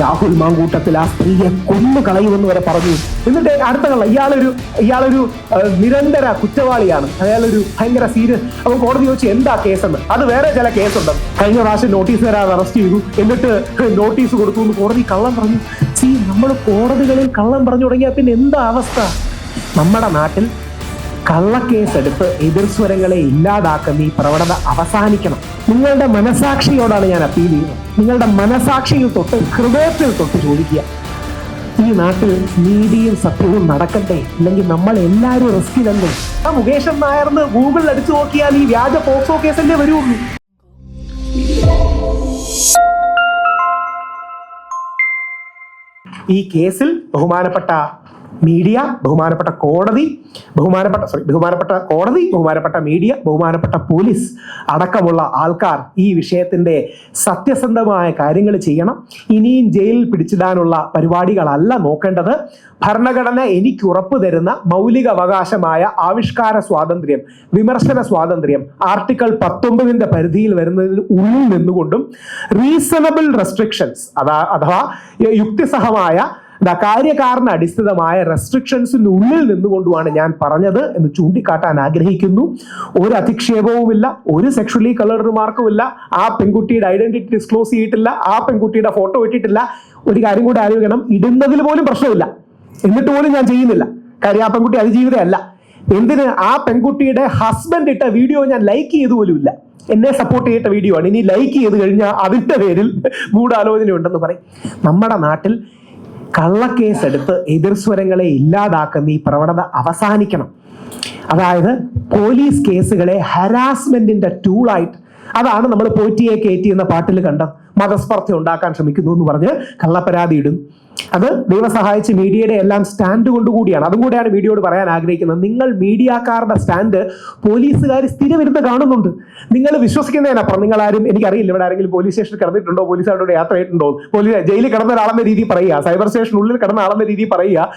രാഹുൽ മാങ്കൂട്ടത്തിൽ ആ സ്ത്രീയെ കൊന്നു കളയുമെന്ന് വരെ പറഞ്ഞു. എന്നിട്ട് അടുത്ത കള്ള ഇയാളൊരു നിരന്തര കുറ്റവാളിയാണ്, അയാളൊരു ഭയങ്കര സീരിയസ്. അപ്പൊ കോടതി ചോദിച്ചു എന്താ കേസെന്ന്. അത് വേറെ ചില കേസുണ്ട്, കഴിഞ്ഞ പ്രാവശ്യം നോട്ടീസ് തരാതെ അറസ്റ്റ് ചെയ്തു, എന്നിട്ട് നോട്ടീസ് കൊടുത്തു എന്ന് കോടതി കള്ളം പറഞ്ഞു. നമ്മൾ കോടതികളിൽ കള്ളം പറഞ്ഞു തുടങ്ങിയാൽ പിന്നെ എന്താ അവസ്ഥ? നമ്മുടെ നാട്ടിൽ കള്ളക്കേസെടുത്ത് എതിർസ്വരങ്ങളെ ഇല്ലാതാക്കുന്ന ഈ പ്രവണത അവസാനിക്കണം. നിങ്ങളുടെ മനസാക്ഷിയോടാണ് ഞാൻ അപ്പീൽ ചെയ്യുന്നത്. നിങ്ങളുടെ മനസാക്ഷിയിൽ തൊട്ട്, ഹൃദയത്തിൽ തൊട്ട് ചോദിക്കുക, ഈ നാട്ടിൽ നീതിയും സത്യവും നടക്കട്ടെ, ഇല്ലെങ്കിൽ നമ്മൾ എല്ലാവരും റിസ്കിലല്ലേ? ആ മുകേഷൻ നായർന്ന് ഗൂഗിളിൽ അടിച്ചു നോക്കിയാൽ ഈ വ്യാജ പോക്സോ കേസല്ലേ വരുള്ളൂ. ഈ കേസിൽ ബഹുമാനപ്പെട്ട മീഡിയ, ബഹുമാനപ്പെട്ട കോടതി, ബഹുമാനപ്പെട്ട മീഡിയ, ബഹുമാനപ്പെട്ട പോലീസ് അടക്കമുള്ള ആൾക്കാർ ഈ വിഷയത്തിന്റെ സത്യസന്ധമായ കാര്യങ്ങൾ ചെയ്യണം. ഇനിയും ജയിലിൽ പിടിച്ചിടാനുള്ള പരിപാടികളല്ല നോക്കേണ്ടത്. ഭരണഘടന എനിക്ക് ഉറപ്പു തരുന്ന മൗലിക അവകാശമായ ആവിഷ്കാര സ്വാതന്ത്ര്യം, വിമർശന സ്വാതന്ത്ര്യം ആർട്ടിക്കിൾ 19 പരിധിയിൽ വരുന്നതിന് ഉള്ളിൽ നിന്നുകൊണ്ടും റീസണബിൾ റെസ്ട്രിക്ഷൻസ് അഥവാ യുക്തിസഹമായ കാര്യകാരണ അടിസ്ഥിതമായ റെസ്ട്രിക്ഷൻസിനുള്ളിൽ നിന്നുകൊണ്ടുമാണ് ഞാൻ പറഞ്ഞത് എന്ന് ചൂണ്ടിക്കാട്ടാൻ ആഗ്രഹിക്കുന്നു. ഒരു അധിക്ഷേപവുമില്ല, ഒരു സെക്ഷലി കളർഡ് റിമാർക്കുമില്ല, ആ പെൺകുട്ടിയുടെ ഐഡന്റിറ്റി ഡിസ്ക്ലോസ് ചെയ്തിട്ടില്ല, ആ പെൺകുട്ടിയുടെ ഫോട്ടോ ഇട്ടിട്ടില്ല. ഒരു കാര്യം കൂടി ആലോചിക്കണം, ഇടുന്നതിൽ പോലും പ്രശ്നമില്ല, എന്നിട്ട് പോലും ഞാൻ ചെയ്യുന്നില്ല. കാര്യം ആ പെൺകുട്ടി അതിജീവിതയല്ല. എന്തിന്? ആ പെൺകുട്ടിയുടെ ഹസ്ബൻഡ് ഇട്ട വീഡിയോ ഞാൻ ലൈക്ക് ചെയ്തു പോലുമില്ല. എന്നെ സപ്പോർട്ട് ചെയ്തിട്ട വീഡിയോ ആണ്. ഇനി ലൈക്ക് ചെയ്ത് കഴിഞ്ഞാൽ അതിന്റെ പേരിൽ ഗൂഢാലോചന ഉണ്ടെന്ന് പറയും. നമ്മുടെ നാട്ടിൽ കള്ളക്കേസെടുത്ത് എതിർസ്വരങ്ങളെ ഇല്ലാതാക്കുന്ന ഈ പ്രവണത അവസാനിക്കണം. അതായത് പോലീസ് കേസുകളെ ഹരാസ്മെന്റിന്റെ ടൂളായിട്ട്, അതാണ് നമ്മൾ പോറ്റിയെ കയറ്റി എന്ന പാട്ടിൽ കണ്ടത്. മതസ്പർദ്ധ ഉണ്ടാക്കാൻ ശ്രമിക്കുന്നു എന്ന് പറഞ്ഞ് കള്ളപ്പരാതി ഇടും. അത് ദൈവം സഹായിച്ച് മീഡിയയുടെ എല്ലാം സ്റ്റാൻഡ് കൊണ്ടുകൂടിയാണ്. അതും കൂടെയാണ് മീഡിയയോട് പറയാൻ ആഗ്രഹിക്കുന്നത്. നിങ്ങൾ മീഡിയക്കാരുടെ സ്റ്റാൻഡ് പോലീസുകാർ സ്ഥിരമിരുന്ന് കാണുന്നുണ്ട്. നിങ്ങൾ വിശ്വസിക്കുന്നതിനപ്പുറം നിങ്ങളാരും, എനിക്കറിയില്ല ഇവിടെ ആരെങ്കിലും പോലീസ് സ്റ്റേഷനിൽ കിടന്നിട്ടുണ്ടോ, പോലീസുകാരോട് യാത്ര ചെയ്തിട്ടുണ്ടോ, ജയിലിൽ കിടന്ന ഒരാളെന്ന രീതി പറയുക, സൈബർ സ്റ്റേഷനുള്ളിൽ കിടന്ന ആളെന്ന രീതി പറയുക.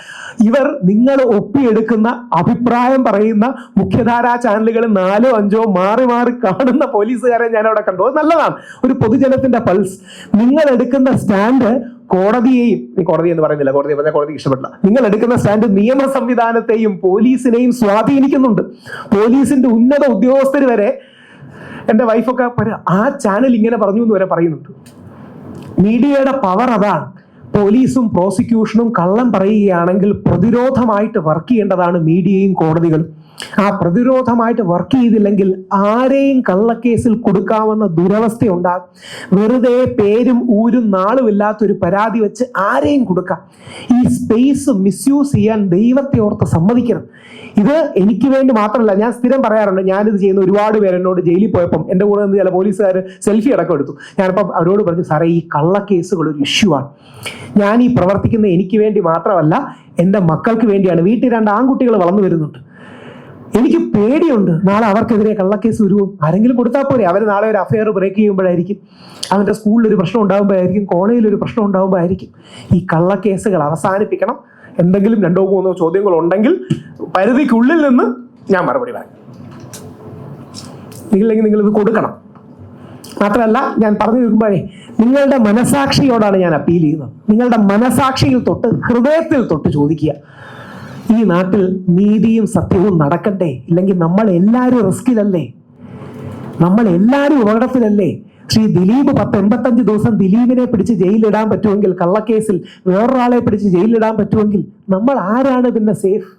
ഇവർ നിങ്ങൾ ഒപ്പിയെടുക്കുന്ന അഭിപ്രായം പറയുന്ന മുഖ്യധാരാ ചാനലുകളിൽ 4 or 5 മാറി മാറി കാണുന്ന പോലീസുകാരെ ഞാൻ അവിടെ കണ്ടു. അത് നല്ലതാണ്, ഒരു പൊതുജനത്തിന്റെ പൾസ്. നിങ്ങൾ എടുക്കുന്ന സ്റ്റാൻഡ് കോടതിയെയും, കോടതി എന്ന് പറയുന്നില്ല, കോടതി ഇഷ്ടപ്പെട്ടില്ല, നിങ്ങൾ എടുക്കുന്ന സ്റ്റാൻഡ് നിയമ സംവിധാനത്തെയും പോലീസിനെയും സ്വാധീനിക്കുന്നുണ്ട്. പോലീസിന്റെ ഉന്നത ഉദ്യോഗസ്ഥർ വരെ, എൻ്റെ വൈഫൊക്കെ ആ ചാനൽ ഇങ്ങനെ പറഞ്ഞു എന്ന് വരെ പറയുന്നുണ്ട്. മീഡിയയുടെ പവർ അതാണ്. പോലീസും പ്രോസിക്യൂഷനും കള്ളം പറയുകയാണെങ്കിൽ പ്രതിരോധമായിട്ട് വർക്ക് ചെയ്യേണ്ടതാണ് മീഡിയയും കോടതികളും. ആ പ്രതിരോധമായിട്ട് വർക്ക് ചെയ്തില്ലെങ്കിൽ ആരെയും കള്ളക്കേസിൽ കൊടുക്കാവുന്ന ദുരവസ്ഥയുണ്ടാകും. വെറുതെ പേരും ഊരും നാളും ഇല്ലാത്തൊരു പരാതി വെച്ച് ആരെയും കൊടുക്കാം. ഈ സ്പേസ് മിസ്യൂസ് ചെയ്യാൻ ദൈവത്തെ ഓർത്ത് സമ്മതിക്കണം. ഇത് എനിക്ക് വേണ്ടി മാത്രമല്ല, ഞാൻ സ്ഥിരം പറയാറുണ്ട്, ഞാനിത് ചെയ്യുന്ന ഒരുപാട് പേര് എന്നോട് ജയിലിൽ പോയപ്പം എൻ്റെ കൂടെ നിന്ന് ചില പോലീസുകാർ സെൽഫി അടക്കം എടുത്തു. ഞാനിപ്പം അവരോട് പറഞ്ഞു, സാറേ ഈ കള്ളക്കേസുകൾ ഒരു ഇഷ്യൂ ആണ്. ഞാൻ ഈ പ്രവർത്തിക്കുന്ന എനിക്ക് വേണ്ടി മാത്രമല്ല, എൻ്റെ മക്കൾക്ക് വേണ്ടിയാണ്. വീട്ടിൽ 2 ആൺകുട്ടികൾ വളർന്നു വരുന്നുണ്ട്. എനിക്ക് പേടിയുണ്ട്, നാളെ അവർക്കെതിരെ കള്ളക്കേസ് വരുമോ? ആരെങ്കിലും കൊടുത്താൽ പോരെ? അവർ നാളെ ഒരു അഫയർ ബ്രേക്ക് ചെയ്യുമ്പോഴായിരിക്കും, അവൻ്റെ സ്കൂളിൽ ഒരു പ്രശ്നം ഉണ്ടാകുമ്പോഴായിരിക്കും, കോളേജിൽ ഒരു പ്രശ്നം ഉണ്ടാകുമ്പോഴായിരിക്കും. ഈ കള്ളക്കേസുകൾ അവസാനിപ്പിക്കണം. എന്തെങ്കിലും 2 or 3 ചോദ്യങ്ങൾ ഉണ്ടെങ്കിൽ പരിധിക്കുള്ളിൽ നിന്ന് ഞാൻ മറുപടി പറയാം. ഇല്ലെങ്കിൽ നിങ്ങളിത് കൊടുക്കണം. മാത്രമല്ല, ഞാൻ പറഞ്ഞു നിൽക്കുമ്പോഴേ നിങ്ങളുടെ മനസാക്ഷിയോടാണ് ഞാൻ അപ്പീൽ ചെയ്യുന്നത്. നിങ്ങളുടെ മനസാക്ഷിയിൽ തൊട്ട്, ഹൃദയത്തിൽ തൊട്ട് ചോദിക്കുക, ഈ നാട്ടിൽ നീതിയും സത്യവും നടക്കട്ടെ, ഇല്ലെങ്കിൽ നമ്മൾ എല്ലാവരും റിസ്കിലല്ലേ? നമ്മൾ എല്ലാവരും അപകടത്തിലല്ലേ? ശ്രീ ദിലീപ് 85 ദിവസം ദിലീപിനെ പിടിച്ച് ജയിലിടാൻ പറ്റുമെങ്കിൽ, കള്ളക്കേസിൽ വേറൊരാളെ പിടിച്ച് ജയിലിടാൻ പറ്റുമെങ്കിൽ നമ്മൾ ആരാണ് പിന്നെ സേഫ്?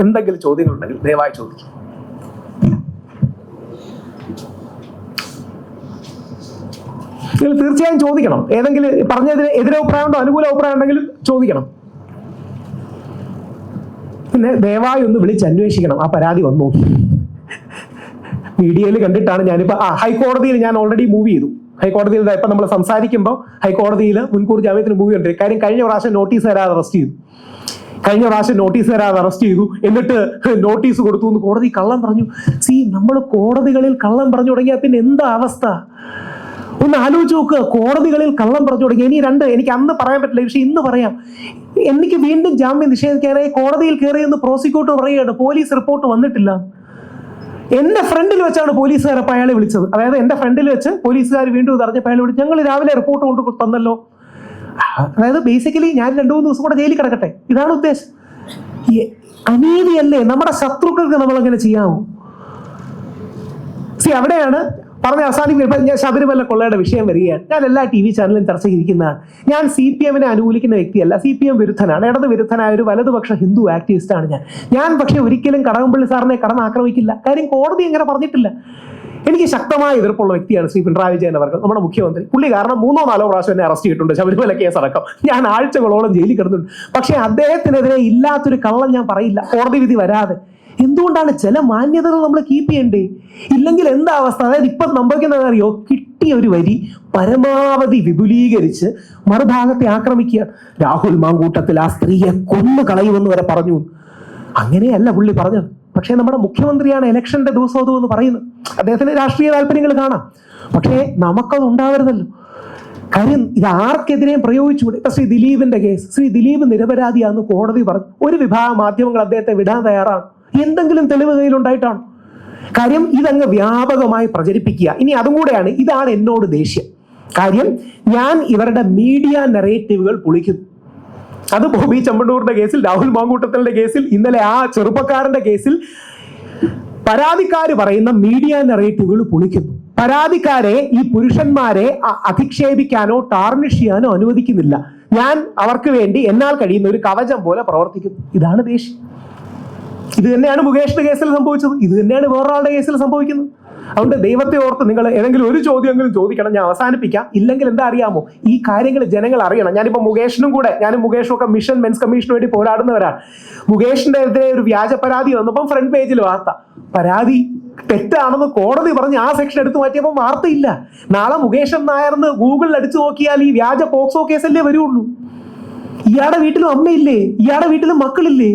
എന്തെങ്കിലും ചോദ്യങ്ങളുണ്ടെങ്കിൽ ദയവായി ചോദിക്കും. നിങ്ങൾ തീർച്ചയായും ചോദിക്കണം. ഏതെങ്കിലും പറഞ്ഞതിന് എതിരഭിപ്രായം ഉണ്ടോ, അനുകൂല അഭിപ്രായം ഉണ്ടെങ്കിലും ചോദിക്കണം. പിന്നെ ദയവായി ഒന്ന് വിളിച്ച് അന്വേഷിക്കണം, ആ പരാതി വന്നു. മീഡിയയിൽ കണ്ടിട്ടാണ് ഞാനിപ്പോൾ ഹൈക്കോടതിയിൽ ഞാൻ ഓൾറെഡി മൂവ് ചെയ്തു. ഹൈക്കോടതിയിൽ ഇപ്പം നമ്മൾ സംസാരിക്കുമ്പോൾ ഹൈക്കോടതിയിൽ മുൻകൂർ ജാമ്യത്തിന് മൂവ് ഉണ്ട്. കാര്യം കഴിഞ്ഞ പ്രാവശ്യം നോട്ടീസ് തരാതെ അറസ്റ്റ് ചെയ്തു. എന്നിട്ട് നോട്ടീസ് കൊടുത്തു എന്ന് കോടതി കള്ളം പറഞ്ഞു. നമ്മൾ കോടതികളിൽ കള്ളം പറഞ്ഞു തുടങ്ങിയാൽ പിന്നെ എന്താ അവസ്ഥ? ഒന്ന് ആലോചിച്ച് നോക്കുക. കോടതികളിൽ കള്ളം പറഞ്ഞു തുടങ്ങി. എനിക്ക് അന്ന് പറയാൻ പറ്റില്ല, പക്ഷെ ഇന്ന് പറയാം. എനിക്ക് വീണ്ടും ജാമ്യം നിഷേധിക്കാനായി കോടതിയിൽ കയറിയെന്ന് പ്രോസിക്യൂട്ടർ പറയുകയാണ്, പോലീസ് റിപ്പോർട്ട് വന്നിട്ടില്ല. എന്റെ ഫ്രണ്ടിൽ വെച്ചാണ് പോലീസുകാരപ്പോൾ അയാളെ വിളിച്ചത്. അതായത് എന്റെ ഫ്രണ്ടിൽ വെച്ച് പോലീസുകാർ വീണ്ടും ഇത് അറിഞ്ഞപ്പോൾ അയാൾ വിളിച്ചു, ഞങ്ങൾ രാവിലെ റിപ്പോർട്ട് കൊണ്ട് തന്നല്ലോ. അതായത് ബേസിക്കലി ഞാൻ 2-3 ദിവസം കൂടെ ജയിലിൽ കിടക്കട്ടെ, ഇതാണ് ഉദ്ദേശം. അനീതിയല്ലേ? നമ്മുടെ ശത്രുക്കൾക്ക് നമ്മളങ്ങനെ ചെയ്യാമോ? അവിടെയാണ് പറഞ്ഞ അവസാനിപ്പിക്കുമ്പോൾ ഞാൻ ശബരിമല കൊള്ളയുടെ വിഷയം വരികയാണ്. ഞാൻ എല്ലാ TV ചാനലും ചർച്ച ചെയ്തിരിക്കുന്നതാണ്. ഞാൻ CPM അനുകൂലിക്കുന്ന വ്യക്തിയല്ല, CPM വിരുദ്ധനാണ്, ഇടത് വിരുദ്ധനായ ഒരു വലതുപക്ഷ ഹിന്ദു ആക്ടിവിസ്റ്റാണ് ഞാൻ പക്ഷെ ഒരിക്കലും കടകംപള്ളി സാറിനെ കടന്നാക്രമിക്കില്ല. കാര്യം കോടതി അങ്ങനെ പറഞ്ഞിട്ടില്ല. എനിക്ക് ശക്തമായ എതിർപ്പുള്ള വ്യക്തിയാണ് ശ്രീ പിണറായി വിജയൻ അവർ, നമ്മുടെ മുഖ്യമന്ത്രി. പുള്ളി കാരണം 3-4 പ്രാവശ്യം എന്നെ അറസ്റ്റ് ചെയ്തിട്ടുണ്ട്, ശബരിമല കേസ് അടക്കം. ഞാൻ ആഴ്ചകളോളം ജയിലിൽ കിടന്നിട്ടുണ്ട്. പക്ഷെ അദ്ദേഹത്തിനെതിരെ ഇല്ലാത്തൊരു കള്ളം ഞാൻ പറയില്ല കോടതി വിധി വരാതെ. എന്തുകൊണ്ടാണ്? ചില മാന്യതകൾ നമ്മൾ കീപ്പ് ചെയ്യണ്ടേ? ഇല്ലെങ്കിൽ എന്താ അവസ്ഥ? അതായത് ഇപ്പം സംഭവിക്കുന്നത് അറിയോ? കിട്ടിയ ഒരു വരി പരമാവധി വിപുലീകരിച്ച് മറുഭാഗത്തെ ആക്രമിക്കുക. രാഹുൽ മാങ്കൂട്ടത്തിൽ ആ സ്ത്രീയെ കൊന്നു കളയുമെന്ന് വരെ പറഞ്ഞു. അങ്ങനെയല്ല പുള്ളി പറഞ്ഞത്. പക്ഷേ നമ്മുടെ മുഖ്യമന്ത്രിയാണ് ഇലക്ഷന്റെ ദിവസം എന്ന് പറയുന്നത്. അദ്ദേഹത്തിന് രാഷ്ട്രീയ താല്പര്യങ്ങൾ കാണാം, പക്ഷേ നമുക്കത് ഉണ്ടാവരുതല്ലോ. കാര്യം ഇത് ആർക്കെതിരെയും പ്രയോഗിച്ചുകൂടെ? ഇപ്പൊ ശ്രീ ദിലീപിന്റെ കേസ്, ശ്രീ ദിലീപ് നിരപരാധിയാണെന്ന് കോടതി പറഞ്ഞു. ഒരു വിഭാഗം മാധ്യമങ്ങൾ അദ്ദേഹത്തെ വിടാൻ തയ്യാറാണ്. എന്തെങ്കിലും തെളിവ് കയ്യിലുണ്ടായിട്ടാണ്? കാര്യം ഇതങ്ങ് വ്യാപകമായി പ്രചരിപ്പിക്കുക. ഇനി അതും കൂടെയാണ്, ഇതാണ് എന്നോട് ദേഷ്യം. കാര്യം ഞാൻ ഇവരുടെ മീഡിയ നെറേറ്റീവുകൾ പൊളിക്കുന്നു. അത് ബോബി ചെമ്മണ്ണൂരിന്റെ കേസിൽ, രാഹുൽ മാങ്കൂട്ടത്തലിന്റെ കേസിൽ, ഇന്നലെ ആ ചെറുപ്പക്കാരന്റെ കേസിൽ പരാതിക്കാര് പറയുന്ന മീഡിയ നെറേറ്റീവുകൾ പൊളിക്കുന്നു. പരാതിക്കാരെ, ഈ പുരുഷന്മാരെ അധിക്ഷേപിക്കാനോ ടാർണിഷ് ചെയ്യാനോ അനുവദിക്കുന്നില്ല. ഞാൻ അവർക്ക് വേണ്ടി എന്നാൽ കഴിയുന്ന ഒരു കവചം പോലെ പ്രവർത്തിക്കുന്നു. ഇതാണ് ദേഷ്യം. ഇത് തന്നെയാണ് മുകേഷിന്റെ കേസിൽ സംഭവിച്ചത്. ഇത് തന്നെയാണ് വേറൊരാളുടെ കേസിൽ സംഭവിക്കുന്നത്. അതുകൊണ്ട് ദൈവത്തെ ഓർത്ത് നിങ്ങൾ ഏതെങ്കിലും ഒരു ചോദ്യമെങ്കിലും ചോദിക്കണം. ഞാൻ അവസാനിപ്പിക്കാം. ഇല്ലെങ്കിൽ എന്താ അറിയാമോ, ഈ കാര്യങ്ങൾ ജനങ്ങൾ അറിയണം. ഞാനിപ്പോൾ മുകേഷിനും കൂടെ, ഞാനും മുകേഷും ഒക്കെ മിഷൻ മെൻസ് കമ്മീഷന് വേണ്ടി പോരാടുന്നവരാണ്. മുകേഷിന്റെ എതിരെ ഒരു വ്യാജ പരാതി വന്നപ്പം ഫ്രണ്ട് പേജിൽ വാർത്ത, പരാതി തെറ്റാണെന്ന് കോടതി പറഞ്ഞ് ആ സെക്ഷൻ എടുത്തു മാറ്റിയപ്പോൾ വാർത്തയില്ല. നാളെ മുകേഷൻ നായർന്ന് ഗൂഗിളിൽ അടിച്ചു നോക്കിയാൽ ഈ വ്യാജ പോക്സോ കേസല്ലേ വരുള്ളൂ. ഇയാളുടെ വീട്ടിലും അമ്മയില്ലേ? ഇയാളുടെ വീട്ടിലും മക്കളില്ലേ?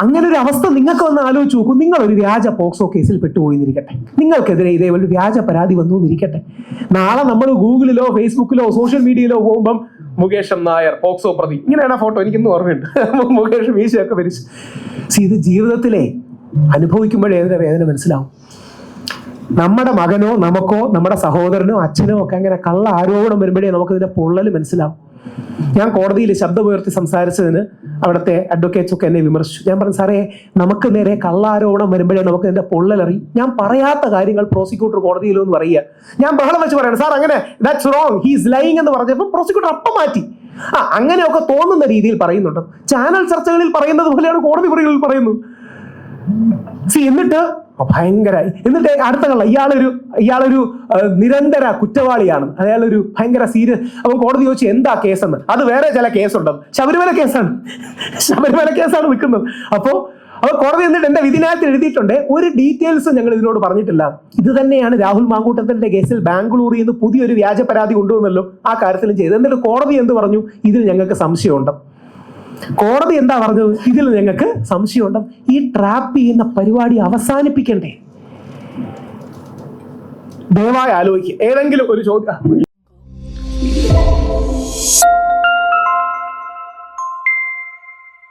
അങ്ങനെ ഒരു അവസ്ഥ നിങ്ങൾക്ക് ഒന്ന് ആലോചിച്ച് നോക്കൂ. നിങ്ങൾ ഒരു വ്യാജ പോക്സോ കേസിൽ പെട്ടുപോയിരിക്കട്ടെ, നിങ്ങൾക്കെതിരെ ഇതേപോലെ വ്യാജ പരാതി വന്നു എന്നിരിക്കട്ടെ. നാളെ നമ്മൾ ഗൂഗിളിലോ ഫേസ്ബുക്കിലോ സോഷ്യൽ മീഡിയയിലോ പോകുമ്പം മുകേഷ് നായർ പോക്സോ പ്രതി, ഇങ്ങനെയാണ് ആ ഫോട്ടോ, എനിക്കിന്ന് ഓർമ്മയുണ്ട്. മുകേഷ് വീശയൊക്കെ വരിച്ചു. ഇത് ജീവിതത്തിലെ അനുഭവിക്കുമ്പോഴേ അതിന്റെ വേദന മനസ്സിലാവും. നമ്മുടെ മകനോ നമുക്കോ നമ്മുടെ സഹോദരനോ അച്ഛനോ ഒക്കെ അങ്ങനെ കള്ള ആരോപണം വരുമ്പോഴേ നമുക്കിതിന്റെ പൊള്ളൽ മനസ്സിലാവും. ഞാൻ കോടതിയിൽ ശബ്ദമുയർത്തി സംസാരിച്ചതിന് അവിടുത്തെ അഡ്വക്കേറ്റ്സ് ഒക്കെ എന്നെ വിമർശിച്ചു. ഞാൻ പറഞ്ഞു, സാറേ, നമുക്ക് നേരെ കള്ളാരോപണം വരുമ്പോഴേ നമുക്ക് ഇതിന്റെ പൊള്ളലറിയും. ഞാൻ പറയാത്ത കാര്യങ്ങൾ പ്രോസിക്യൂട്ടർ കോടതിയിലോ എന്ന് പറയുക. ഞാൻ ബഹളം വെച്ച് പറയണം, സാർ അങ്ങനെ ദാറ്റ്സ് റോങ്, ഹീസ് ലൈയിങ് എന്ന് പറഞ്ഞപ്പോൾ പ്രോസിക്യൂട്ടർ അപ്പം മാറ്റി. അങ്ങനെയൊക്കെ തോന്നുന്ന രീതിയിൽ പറയുന്നുണ്ട്. ചാനൽ ചർച്ചകളിൽ പറയുന്നത് പോലെയാണ് കോടതി മുറികളിൽ പറയുന്നത്. എന്നിട്ട് ഭയങ്കരമായി. എന്നിട്ട് അടുത്ത കള്ള, ഇയാളൊരു നിരന്തര കുറ്റവാളിയാണ്, അയാളൊരു ഭയങ്കര സീരിയസ്. അപ്പം കോടതി ചോദിച്ചു എന്താ കേസെന്ന്. അത് വേറെ ചില കേസുണ്ടെന്ന്. ശബരിമല കേസാണ് നിൽക്കുന്നത്. അപ്പോൾ കോടതി എന്നിട്ട് എന്റെ വിധിനകത്ത് എഴുതിയിട്ടുണ്ട്, ഒരു ഡീറ്റെയിൽസ് ഞങ്ങൾ ഇതിനോട് പറഞ്ഞിട്ടില്ല. ഇത് തന്നെയാണ് രാഹുൽ മാങ്കൂട്ടത്തിന്റെ കേസിൽ ബാംഗ്ലൂരിൽ നിന്ന് പുതിയൊരു വ്യാജ പരാതി കൊണ്ടുവന്നല്ലോ, ആ കാര്യത്തിലും ചെയ്ത്. എന്നിട്ട് കോടതി എന്ത് പറഞ്ഞു? ഇതിൽ ഞങ്ങൾക്ക് സംശയമുണ്ട്. കോടതി എന്താ പറഞ്ഞത്? ഇതിൽ ഞങ്ങൾക്ക് സംശയമുണ്ട്. ഈ ട്രാപ്പ് ചെയ്യുന്ന പരിപാടി അവസാനിപ്പിക്കണ്ടേ? ദയവായി ആലോചിക്കുക. ഏതെങ്കിലും ഒരു ചോദ്യം